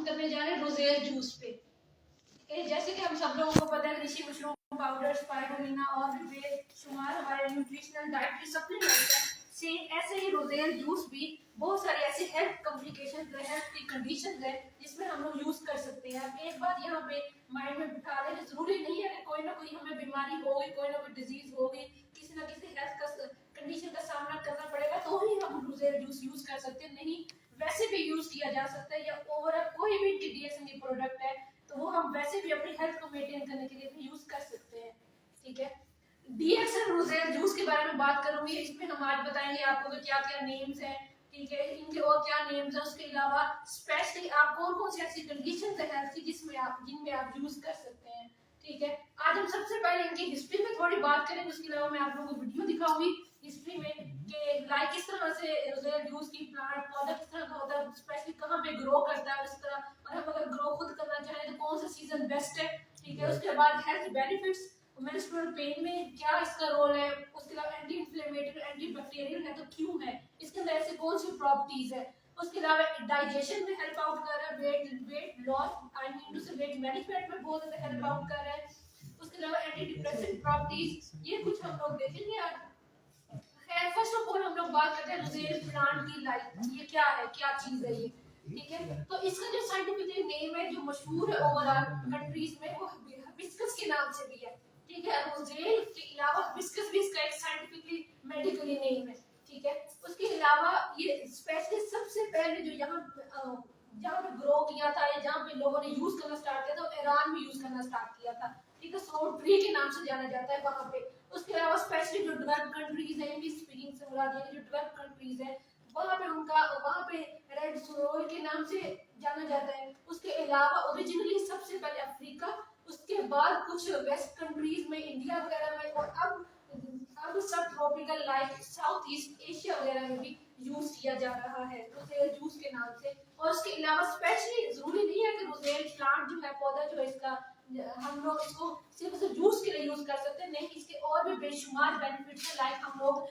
करने जा रहे हैं रोजेल जूस पे। जैसे कि हम सब लोगों को पता है ऋषि मशरूम पाउडर, स्पाइरुलिना और भी बेशुमार हमारे न्यूट्रिशनल डाइटरी सप्लीमेंट्स हैं। सेम ऐसे ही रोजेल जूस भी बहुत सारे ऐसे हेल्थ कॉम्प्लिकेशन है, हेल्थ की कंडीशन है जिसमें हम लोग यूज कर सकते हैं। अब एक बात यहाँ पे माइंड में बिठा लें, जरूरी नहीं है कि कोई ना कोई हमें बीमारी होगी, कोई ना कोई डिजीज होगी, किसी ना किसी हेल्थ का कंडीशन का सामना करना पड़ेगा तो ही हम रोजेल जूस यूज कर सकते हैं, नहीं वैसे भी यूज किया जा सकता है। या ओवरऑल कोई भी डीएसएन प्रोडक्ट है तो वो हम वैसे भी अपनी हेल्थ को मेंटेन करने के लिए भी यूज कर सकते हैं। ठीक है, डीएक्सन रोजेल जूस के बारे में बात करूंगी। इसमें हम आज बताएंगे आपको कि क्या क्या नेम्स हैं, ठीक है, इनके और क्या नेम्स हैं। उसके अलावा स्पेशली आप कौन कौन सी ऐसी कंडीशंस है हेल्थ की जिनमें आप यूज कर सकते हैं। ठीक है, आज हम सबसे पहले इनकी हिस्ट्री में थोड़ी बात करेंगे। उसके अलावा मैं आप लोगों को वीडियो दिखाऊंगी हिस्ट्री में कि लाइक किस तरह से रोजेल जूस की प्लांट पौधा किस तरह का होता है, स्पेशली कहाँ पे ग्रो करता है, उस तरह और हम अगर ग्रो खुद करना चाहें तो कौन सा सीजन बेस्ट है। ठीक है, उसके बाद हेल्थ बेनिफिट्स, मेंस्ट्रुअल पेन में क्या इसका रोल है, उसके अलावा एंटी इंफ्लेमेटरी, एंटी बैक्टीरियल है तो क्यों है, इसके अंदर ऐसे कौन सी प्रॉपर्टीज है। उसके अलावा डाइजेशन में हेल्प आउट कर रहा है, weight loss I mean to say weight management में बहुत ज्यादा हेल्प आउट कर रहा है। उसके अलावा एंटी डिप्रेसेंट प्रॉपर्टीज, ये कुछ हम लोग देखेंगे आज। खैर फर्स्ट ऑफ ऑल हम लोग बात करते हैं रोजेल प्लांट की लाइफ, ये क्या है, क्या चीज है ये। ठीक है, तो इसका जो साइंटिफिक नेम है जो मशहूर है ओवरऑल कंट्रीज में वो हिबिस्कस के नाम से भी है। ठीक है, रोजेल के अलावा हिबिस्कस भी इसका एक साइंटिफिकली मेडिकली नेम है। ठीक है, उसके अलावा ये स्पेशली सबसे पहले जो जहाँ पे ग्रो किया था या जहाँ पे लोगों ने यूज करना स्टार्ट किया था, ईरान में यूज करना स्टार्ट किया था। ठीक है, सोर्ट ट्री के नाम से जाना जाता है वहाँ पे। उसके अलावा स्पेशली जो डेवलप्ड कंट्रीज है, इंग्लिश स्पीकिंग से मुराद है जो डेवलप्ड कंट्रीज है वहाँ पे रेड सोरोल के नाम से जाना जाता है। उसके अलावा ओरिजिनली सबसे पहले अफ्रीका, उसके बाद कुछ वेस्ट कंट्रीज में, इंडिया वगैरह में, और अब सब tropical like south east Asia वगैरह में भी यूज किया जा रहा है रोजेल जूस के नाम से। और उसके अलावा स्पेशली जरूरी नहीं है कि रोजेल प्लांट जो है पौधा जो है इसका हम लोग इसको सिर्फ जूस के लिए यूज कर सकते हैं, नहीं इसके और भी बेशुमार बेनिफिट्स हैं। लाइक हम लोग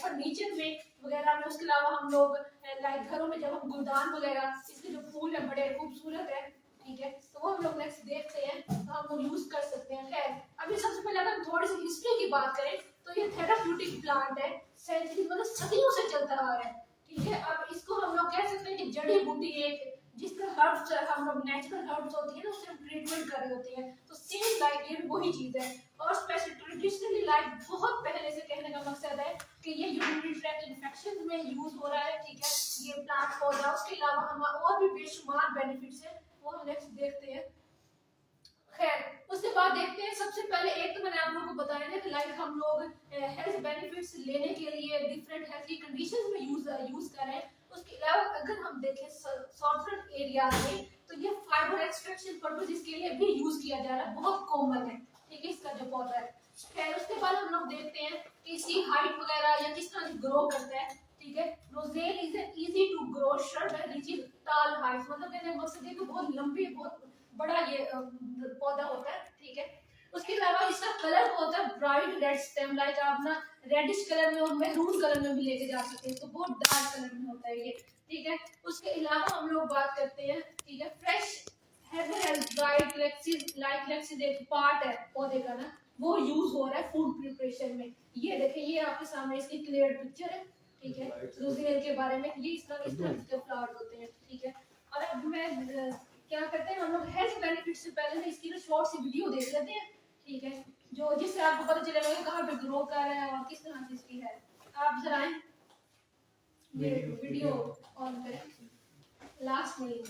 फर्नीचर में वगैरह में, उसके अलावा हम लोग लाइक घरों में जब हम गुलदान वगैरह, इसके जो फूल है बड़े खूबसूरत है। ठीक है, तो वो हम लोग नेक्स्ट देखते हैं तो हम लोग यूज कर सकते हैं। खैर अभी सबसे पहले अगर थोड़ी सी हिस्ट्री की बात करें तो ये थेराप्यूटिक प्लांट है, सेंचुरी मतलब सदियों से चलता रहा है। ठीक है, अब इसको हम लोग कह सकते हैं कि जड़ी बूटी एक जिस तरह हर्ब्स हम लोग नेचुरल हर्ब्स होती है ना उससे हम ट्रीटमेंट कर रहे होते हैं, तो सेम लाइक ये वही चीज है। और स्पेशली ट्रेडिशनली लाइक बहुत पहले से कहने का मकसद है कि ये यूरिनरी ट्रैक्ट इन्फेक्शन में यूज हो रहा है। ठीक है, ये प्लांट पौधा, उसके अलावा हम और भी बेशुमार बेनिफिट्स है वो हम नेक्स्ट देखते हैं। खैर उसके बाद देखते हैं, सबसे पहले एक तो मैंने आप लोगों को बताया ना कि लाइक हम लोग हेल्थ बेनिफिट्स लेने के लिए डिफरेंट हेल्थ की कंडीशंस में यूज कर रहे हैं। उसके अलावा अगर हम देखें सॉफ्टवेयर एरिया में तो ये फाइबर एक्सट्रैक्शन पर्पस के लिए भी यूज किया जा रहा है, बहुत कॉमन है। ठीक है, इसका जो पौधा है। खैर उसके बाद हम लोग देखते हैं कि इसकी हाइट वगैरह या किस तरह ग्रो करता है। ठीक है, roselle is an easy to grow shrub है रीचिंग टॉल हाइट, मतलब कहने का मकसद है कि बहुत लंबी बहुत बड़ा ये पौधा होता है। ठीक है, उसके अलावा इसका कलर होता है ब्राइट रेड स्टेम, लाइक आप ना रेडिश कलर में और मैरून कलर में भी लेके जा सकते हैं, तो बहुत डार्क कलर में होता है ये। ठीक है, उसके अलावा हम लोग बात करते हैं, ठीक है, फ्रेश ड्राइड लेक्सिस एक पार्ट है पौधे का ना, वो यूज हो रहा है फूड प्रिपरेशन में। ये देखिए, ये आपके सामने इसकी क्लियर पिक्चर है। ठीक है, रोजेल के बारे में ये इस तरह के फ्लावर्स होते हैं। ठीक है, और अब मैं क्या करते हैं हम लोग हेल्थ बेनिफिट से पहले ना इसकी ना शॉर्ट सी वीडियो देख लेते हैं। ठीक है, जो जिससे आपको पता चलेगा कि कहाँ पे ग्रो कर रहे हैं और किस तरह से इसकी है। आप जरा ये वीडियो ऑन करें लास्ट में लिंक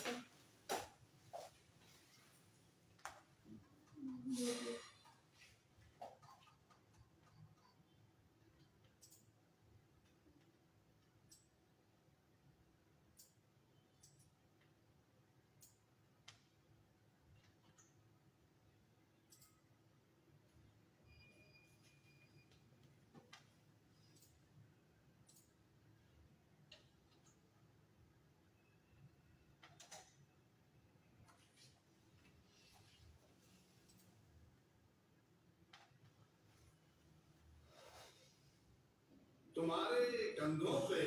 तुम्हारे कंधों पे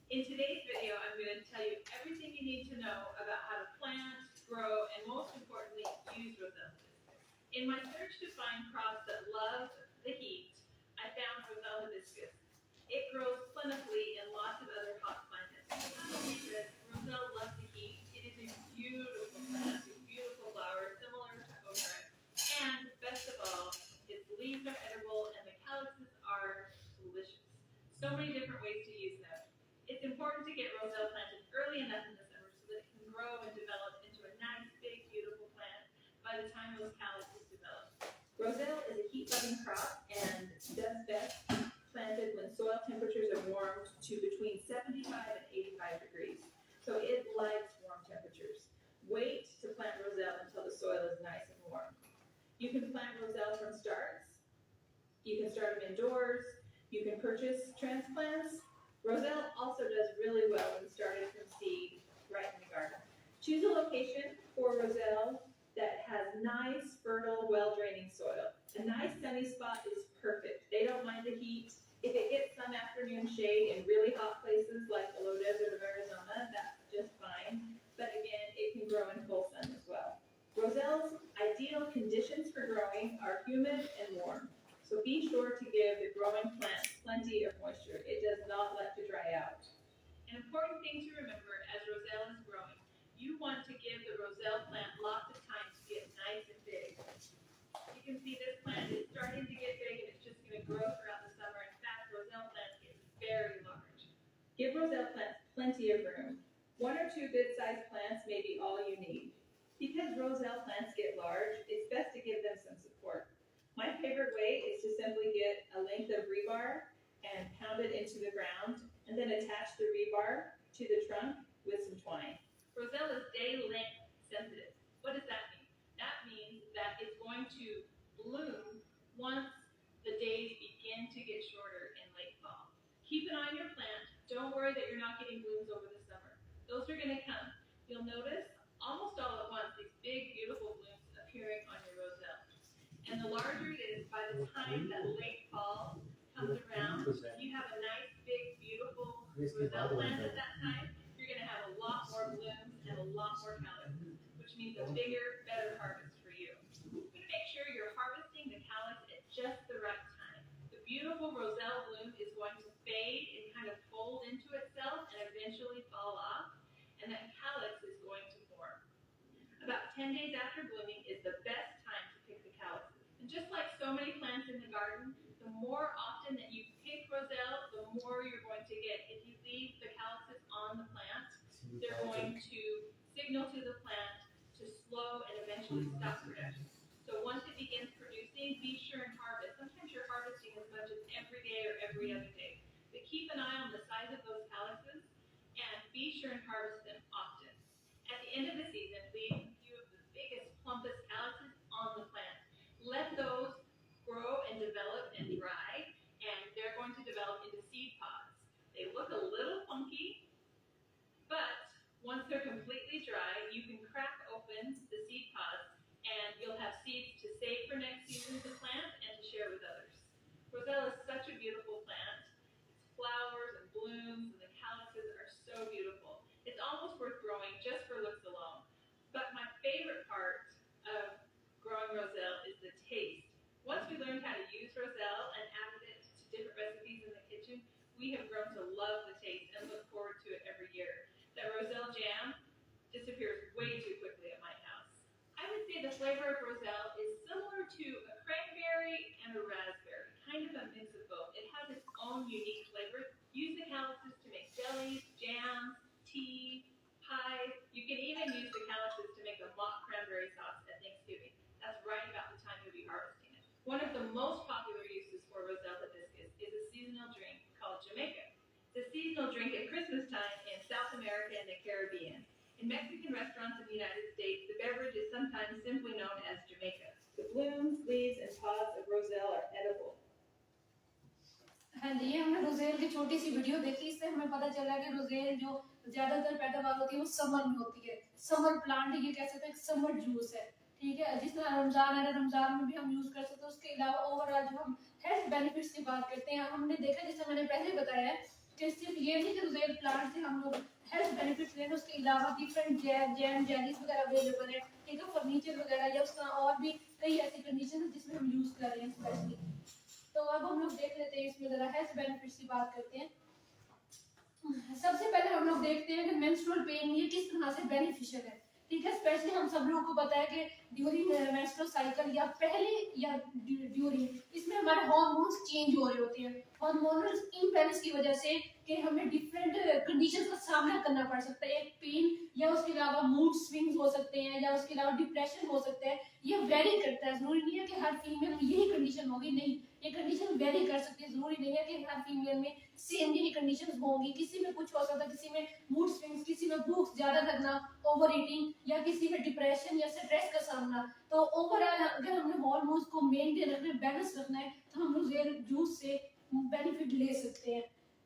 In today's video, I'm going to tell you everything you need to know about how to plant, grow, and most importantly, use Roselle hibiscus. In my search to find crops that love the heat, I found Roselle hibiscus. It grows plentifully in lots of other hot climates. Not only does Roselle love the heat, it is a beautiful plant with beautiful flowers similar to okra. And best of all, its leaves are edible and the calyxes are delicious. So many different ways to use them. It's important to get Roselle planted early enough in the summer so that it can grow and develop into a nice, big, beautiful plant by the time those calyxes develop. Roselle is a heat-loving crop and does best planted when soil temperatures are warmed to between 75 and 85 degrees. So it likes warm temperatures. Wait to plant Roselle until the soil is nice and warm. You can plant Roselle from starts. You can start them indoors. You can purchase transplants. Roselle also does really well when started from seed right in the garden. Choose a location for Roselle that has nice, fertile, well-draining soil. A nice sunny spot is perfect. They don't mind the heat. If it gets some afternoon shade in really hot places like the low desert of Arizona, that's just fine. But again, it can grow in full sun as well. Roselle's ideal conditions for growing are humid and warm. So be sure to give the growing plant plenty of moisture. It does not like to dry out. An important thing to remember as Roselle is growing, you want to give the Roselle plant lots of time to get nice and big. You can see this plant is starting to get big and it's just going to grow throughout the summer. In fact, Roselle plants get very large. Give Roselle plants plenty of room. 1 or 2 good-sized plants may be all you need. Because Roselle plants get large, it's best to give them some support. My favorite way is to simply get a length of rebar and pound it into the ground, and then attach the rebar to the trunk with some twine. Roselle is day length sensitive. What does that mean? That means that it's going to bloom once the days begin to get shorter in late fall. Keep an eye on your plant. Don't worry that you're not getting blooms over the summer. Those are going to come. You'll notice almost all at once these big, beautiful blooms appearing on your Roselle. And the larger it is, by the time that late fall comes around, you have a nice, big, beautiful Roselle plant at that time. You're going to have a lot more blooms and a lot more calyxes, which means a bigger, better harvest for you. You're going to make sure you're harvesting the calyx at just the right time. The beautiful Roselle bloom is going to fade and kind of fold into itself and eventually fall off, and that calyx is going to form. About 10 days after blooming is the best time to pick the calyxes. And just like so many plants in the garden, the more often that you pick Roselle, the more you're going to get. If you leave the calyxes on the plant, they're going to signal to the plant to slow and eventually stop production. So once it begins producing, be sure and harvest. Sometimes you're harvesting as much as every day or every other day. But keep an eye on the size of those calyxes and be sure and harvest them often. At the end of the season, leave a few of the biggest, plumpest calyxes on the plant. Let those grow and develop and dry, and they're going to develop into seed pods. They look a little funky, but once they're completely dry, you can crack open the seed pods, and you'll have seeds to save for next season to plant and to share with others. Roselle is such a beautiful plant. Its flowers and blooms and the calyxes are so beautiful. It's almost worth growing just for looks alone. But my favorite part of growing Roselle is the taste. Once we learned how to use Roselle and added it to different recipes in the kitchen, we have grown to love the taste and look forward to it every year. That Roselle jam disappears way too quickly at my house. I would say the flavor of Roselle is similar to a cranberry and a raspberry, kind of a mix of both. It has its own unique flavor. Use the calyxes to make jellies, jams, tea, pies. You can even use the calyxes to make a mock cranberry sauce at Thanksgiving. That's right about the time you'll be harvesting it. One of the most popular uses for Roselle hibiscus is a seasonal drink called Jamaica. It's a seasonal drink at Christmas time in South America and the Caribbean. In Mexican restaurants in the United States, the beverage is sometimes simply known as Jamaica. The blooms, leaves, and pods of Roselle are edible. हाँ जी, ये हमने roselle की छोटी सी video देखी, इससे हमें पता चला कि रोजेल जो ज्यादातर पैदावार होती है वो समर में होती है। समर प्लांट ये कह सकते हैं समर जूस है, ठीक है। जिस तरह रमजान है, रमजान में भी हम यूज कर सकते हैं। उसके अलावा ओवरऑल जो हम हेल्थ बेनिफिट्स की बात करते हैं, हमने देखा जैसे मैंने पहले बताया है कि सिर्फ ये नहीं कि रोजेल प्लांट से हम लोग हेल्थ बेनिफिट्स लें, उसके अलावा डिफरेंट जैम जेलीज वगैरह अवेलेबल है, ठीक है, फर्नीचर वगैरह या उसका और भी कई ऐसी कंडीशन है जिसमें हम यूज कर रहे हैं स्पेशली। तो अब हम लोग देख लेते हैं इसमें जरा हेल्थ बेनिफिट्स की बात करते हैं। सबसे पहले हम लोग देखते हैं कि मेंस्ट्रुअल पेन ये किस तरह से बेनिफिशियल है, ठीक है। स्पेशली हम सब लोगों को पता है कि ड्यूरिंग मेंस्ट्रुअल साइकिल या पहले या ड्यूरिंग इसमें हमारे हार्मोन्स चेंज हो रहे होते हैं, हार्मोनल इम्बैलेंस की वजह से कि हमें डिफरेंट कंडीशंस का सामना करना पड़ सकता है, एक पेन या उसके अलावा मूड स्विंग्स हो सकते हैं या उसके अलावा डिप्रेशन हो सकता है। ये वेरी करता है, जरूरी नहीं है कि हर फीमेल में यही कंडीशन होगी, नहीं, ये कंडीशन वेरी कर सकती है, जरूरी नहीं है कि हर फीमेल में सेम यही कंडीशंस होंगी। किसी में कुछ हो सकता है, किसी में मूड स्विंग्स, किसी में भूख ज्यादा लगना, ओवर ईटिंग या किसी में डिप्रेशन या स्ट्रेस का सामना। तो ओवरऑल अगर हमने हार्मोन्स को मेंटेन रखना है, बैलेंस रखना है, तो हम रोजेल जूस से बेनिफिट ले सकते हैं,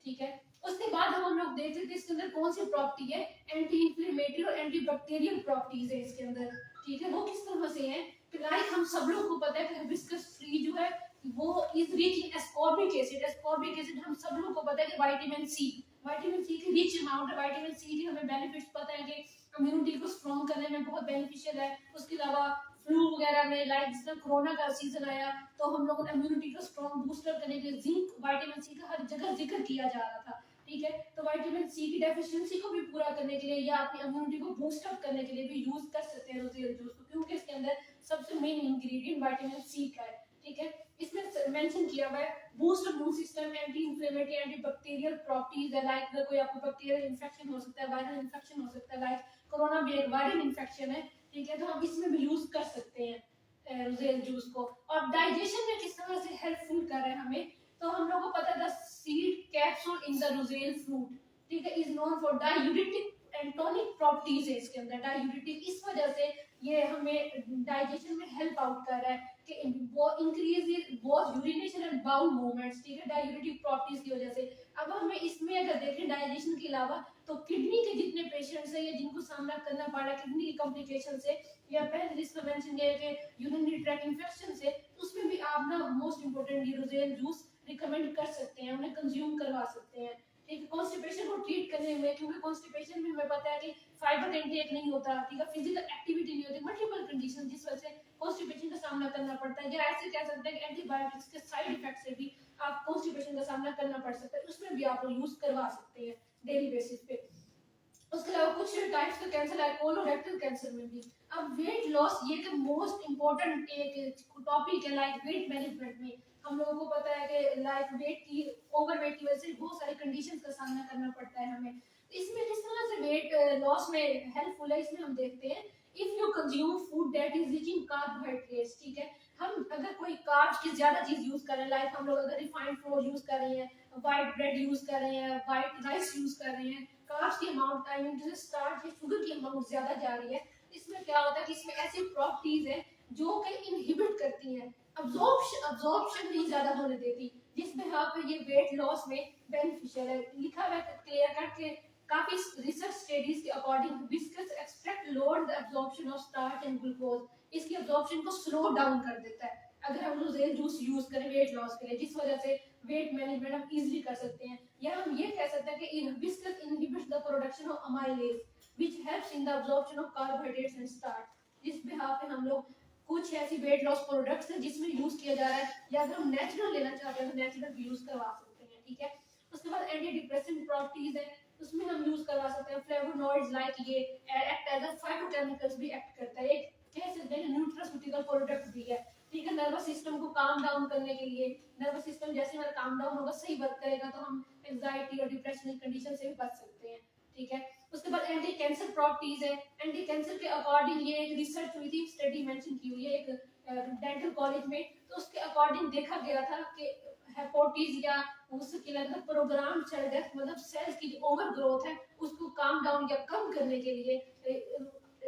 ठीक है। उसके बाद हम लोग देखते हैं कि इसके अंदर कौन सी प्रॉपर्टी है, एंटी इंफ्लेमेटरी और एंटी बैक्टीरियल प्रॉपर्टीज है इसके अंदर, ठीक है। वो किस तरह से है, लाइक हम सब लोग को पता है कि हिबिस्कस ट्री जो है वो is rich in ascorbic acid. Ascorbic acid हम सब लोग को पता है कि विटामिन सी की रिच अमाउंट है। विटामिन सी के हमें बेनिफिट्स पता है कि इम्यूनिटी को स्ट्रॉन्ग करने में बहुत बेनिफिशियल है। उसके अलावा फ्लू वगैरह में, लाइक जिस तरह कोरोना का सीजन आया तो हम लोगों ने इम्यूनिटी को स्ट्रॉन्ग बूस्टर करने के लिए जिंक, विटामिन सी का हर जगह जिक्र किया जा रहा था, ठीक है। तो विटामिन सी की डेफिशिएंसी को भी पूरा करने के लिए या अपनी इम्यूनिटी को बूस्ट अप करने के लिए भी यूज कर सकते हैं रोजेल जूस को, क्योंकि इसके अंदर सबसे मेन इंग्रेडिएंट विटामिन सी का है, ठीक है। इसमें मेंशन किया हुआ है boost immune system, anti inflammatory, anti bacterial properties है। लाइक अगर कोई आपको बैक्टीरियल इंफेक्शन हो सकता है, वायरल इंफेक्शन हो सकता है, लाइक कोरोना भी एक वायरल इंफेक्शन है, ठीक है। तो हम इसमें भी यूज कर सकते हैं रोजेल जूस को। और डाइजेशन में किस तरह से हेल्पफुल कर रहा है हमें, तो हम लोगों को पता है the seed capsule in the roselle fruit, ठीक है, is known for diuretic and tonic properties है इसके अंदर। डायूरेटिक इस वजह से ये हमें डाइजेशन में हेल्प आउट कर रहा है कि वो increase both urination and bowel movements, ठीक है, डायूरेटिक प्रॉपर्टीज की वजह से। अब हमें इसमें अगर देखें डाइजेशन के अलावा तो किडनी के जितने पेशेंट्स हैं या जिनको सामना करना पड़ रहा है किडनी की कॉम्प्लिकेशन से या पहले जिसमें मेंशन किया कि यूरिनरी ट्रैक्ट इंफेक्शन से, उसमें भी आप ना most important roselle juice recommend कर सकते हैं, उन्हें कंज्यूम करवा सकते हैं, ठीक है। कॉन्स्टिपेशन को ट्रीट करने में, क्योंकि कॉन्स्टिपेशन में हमें पता है कि फाइबर इंटेक नहीं होता, ठीक है, फिजिकल एक्टिविटी नहीं होती, मल्टीपल कंडीशन जिस वजह से कॉन्स्टिपेशन का सामना करना पड़ता है, या ऐसे कह सकते हैं कि एंटीबायोटिक्स के साइड इफेक्ट से भी आप कॉन्स्टिपेशन का सामना करना पड़ सकता है, उसमें भी आप यूज करवा सकते हैं डेली बेसिस पे। उसके अलावा कुछ टाइप्स का कैंसर है, कोलोरेक्टल कैंसर में भी। अब वेट लॉस ये एक मोस्ट इंपॉर्टेंट एक टॉपिक है, लाइक वेट मैनेजमेंट में हम लोगों को पता है कि लाइक वेट की ओवर वेट की वजह से बहुत सारी कंडीशंस का सामना करना पड़ता है हमें। इसमें किस तरह से वेट लॉस में हेल्पफुल है, इसमें हम देखते हैं if you consume food that is rich in carbohydrates, ठीक है। हम अगर कोई कार्ब्स की ज्यादा चीज यूज कर रहे हैं, लाइक हम लोग अगर रिफाइंड फ्लोर यूज कर रहे हैं, व्हाइट ब्रेड यूज कर रहे हैं, व्हाइट राइस यूज कर रहे हैं, कार्ब्स की अमाउंट आई मीन जैसे स्टार्च या शुगर की अमाउंट ज्यादा जा रही है, इसमें क्या होता है कि इसमें ऐसी प्रॉपर्टीज है जो कि इनहिबिट करती हैं, अब्जॉर्प्शन नहीं ज्यादा होने देती, जिसमें यहाँ पे ये वेट लॉस में बेनिफिशियल है। लिखा हुआ है क्लियर कट के काफी रिसर्च स्टडीज के according hibiscus extract lower the absorption of starch and glucose, इसकी अब्जॉर्प्शन को स्लो डाउन कर देता है अगर हम रोजेल जूस यूज करें वेट लॉस के लिए, जिस वजह से वेट मैनेजमेंट हम इजीली कर सकते हैं। या हम ये कह सकते हैं कि hibiscus inhibits the production of amylase which helps in the absorption of carbohydrates and starch. जिस बिहाफ पे हम लोग कुछ ऐसी वेट लॉस प्रोडक्ट्स हैं जिसमें यूज किया जा रहा है, या अगर हम नेचुरल लेना चाहते हैं तो नेचुरल भी यूज करवा सकते हैं, ठीक है। उसके बाद एंटी डिप्रेसेंट प्रॉपर्टीज है, उसमें हम यूज करवा सकते हैं फ्लेवोनॉइड्स, लाइक ये एक्ट एज अ फाइटोकेमिकल्स भी एक्ट करता है, एक कह सकते हैं न्यूट्रास्यूटिकल प्रोडक्ट भी है, ठीक है। नर्वस सिस्टम को काम डाउन करने के लिए, नर्वस सिस्टम जैसे हमारा काम डाउन होगा, सही वर्क करेगा, तो हम एंजाइटी और डिप्रेशन की कंडीशन से भी बच सकते हैं, ठीक है। उसके बाद एंटी कैंसर प्रॉपर्टीज है, एंटी कैंसर के अकॉर्डिंग ये एक रिसर्च हुई थी, स्टडी मेंशन की हुई है एक डेंटल कॉलेज में, तो उसके अकॉर्डिंग देखा गया था कि हेपोटीज या उसके लगभग प्रोग्राम सेल डेथ मतलब सेल्स की ओवर ग्रोथ है उसको काम डाउन या कम करने के लिए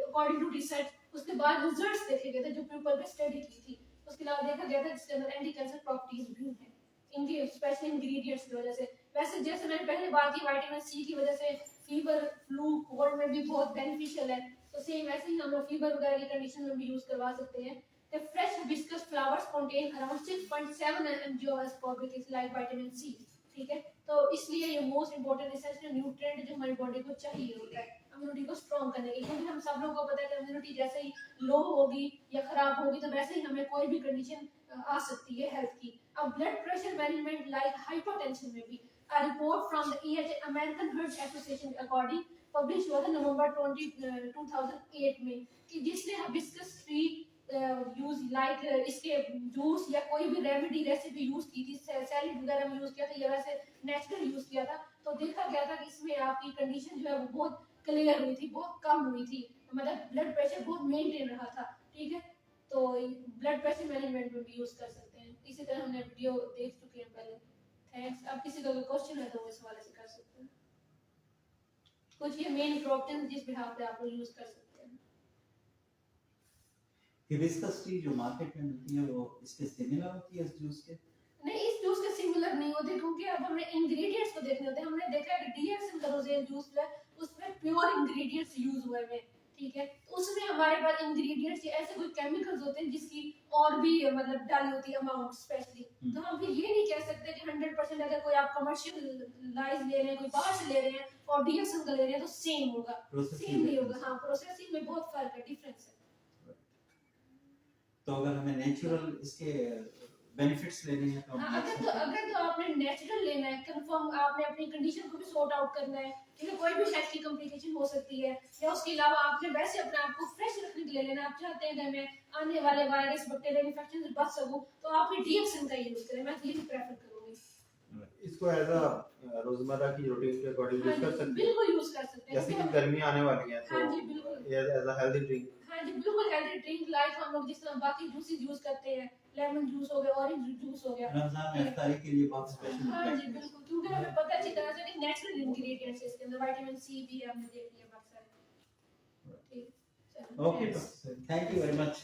अकॉर्डिंग टू रिसर्च, उसके बाद रिजल्ट्स देखे गए थे जो पीपल पे स्टडी की थी। उसके अलावा देखा गया था जिसके अंदर एंटी कैंसर प्रॉपर्टीज भी हैं इनके स्पेशल इंग्रेडिएंट्स की वजह से। वैसे जैसे मैंने पहले बात की विटामिन सी की वजह से फीवर, फ्लू, कोल्ड में भी बहुत बेनिफिशियल है, तो सेम वैसे ही हम लोग फीवर वगैरह की कंडीशन में भी यूज करवा सकते हैं। The fresh hibiscus flowers contain around 6.7 mg of ascorbic acid like vitamin C. ठीक है। तो इसलिए ये मोस्ट इंपॉर्टेंट एसेंशियल न्यूट्रिएंट जो हमारी बॉडी को चाहिए होता है इम्यूनिटी को स्ट्रॉन्ग करने के लिए, क्योंकि हम सब लोगों को पता है कि इम्यूनिटी जैसे ही लो होगी या खराब होगी तो वैसे ही हमें कोई भी कंडीशन आ सकती है हेल्थ की। अब blood pressure management like hypertension में भी a report from the EHA American Heart Association according publish हुआ था नवंबर 2008 में, कि जिसने हिबिस्कस ट्री यूज लाइक इसके जूस या कोई भी रेमेडी रेसिपी यूज की थी, सैलेड वगैरह में यूज किया था या वैसे नेचुरल यूज किया था, तो देखा गया था कि इसमें आपकी कंडीशन जो है वो बहुत क्लियर हुई थी, बहुत कम हुई थी, मतलब ब्लड प्रेशर बहुत मेंटेन रहा था। ठीक है, तो ब्लड प्रेशर मैनेजमेंट में भी यूज कर सकते हैं। इसी तरह हमने वीडियो देख चुके हैं पहले। थैंक्स। अब किसी का कोई क्वेश्चन है तो वो इस वाले से कर सकते हैं। कुछ ये मेन प्रोटीन जिस बिहाफ पे आप लोग यूज कर सकते हैं। हिबिस्कस टी जो मार्केट में मिलती है वो इसके सिमिलर होती है इस जूस के? नहीं, इस जूस के सिमिलर नहीं होते, क्योंकि अब हमें इंग्रेडिएंट्स को देखने होते हैं। हमने देखा है कि डीएक्सन का रोजेल जूस है उसमें प्योर इंग्रेडिएंट्स यूज हुए हैं, ठीक है, तो उसमें हमारे पास इंग्रेडिएंट्स ऐसे कोई केमिकल्स होते हैं जिसकी और भी मतलब डाली होती है अमाउंट स्पेशली, तो हम फिर ये नहीं कह सकते कि 100% अगर कोई आप कमर्शियलाइज ले रहे हैं, कोई बाहर से ले रहे हैं और डीएक्सन का ले रहे हैं तो सेम होगा, सेम नहीं होगा। हाँ, प्रोसेसिंग में बहुत फर्क है, डिफरेंस है। तो अगर हमें नेचुरल इसके बेनिफिट्स लेने हैं तो हाँ, अगर तो आपने नेचुरल लेना है, कंफर्म आपने अपनी कंडीशन को भी सॉर्ट आउट करना है, ठीक है, कोई भी हेल्थ की कॉम्प्लिकेशन हो सकती है, या उसके अलावा आपने वैसे अपने आप को फ्रेश रखने के लिए लेना, आप चाहते हैं कि मैं आने वाले वायरस बैक्टीरियल इन्फेक्शन से बच सकूं, तो आप ये डीएक्सन का यूज करें, मैं यही प्रेफर करूंगी। इसको एज अ रोजमर्रा की रूटीन के अकॉर्डिंग यूज कर सकते हैं, बिल्कुल यूज कर सकते हैं, जैसे कि गर्मी आने वाली है तो हाँ जी बिल्कुल, एज अ हेल्दी ड्रिंक। हाँ जी बिल्कुल, हेल्दी ड्रिंक लाइक हम लोग जिस तरह बाकी जूसेस यूज करते हैं, लेमन जूस हो गया, ऑरेंज जूस हो गया, रमजान में इफ्तारी के लिए बहुत स्पेशल हाँ जी बिल्कुल, क्योंकि हमें पता है अच्छी तरह से कि नेचुरल इंग्रेडिएंट्स है इसके अंदर, विटामिन सी भी है, हमने देख लिया बहुत सारे। ठीक, चलो, okay, thank you very much.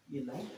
ये लाइट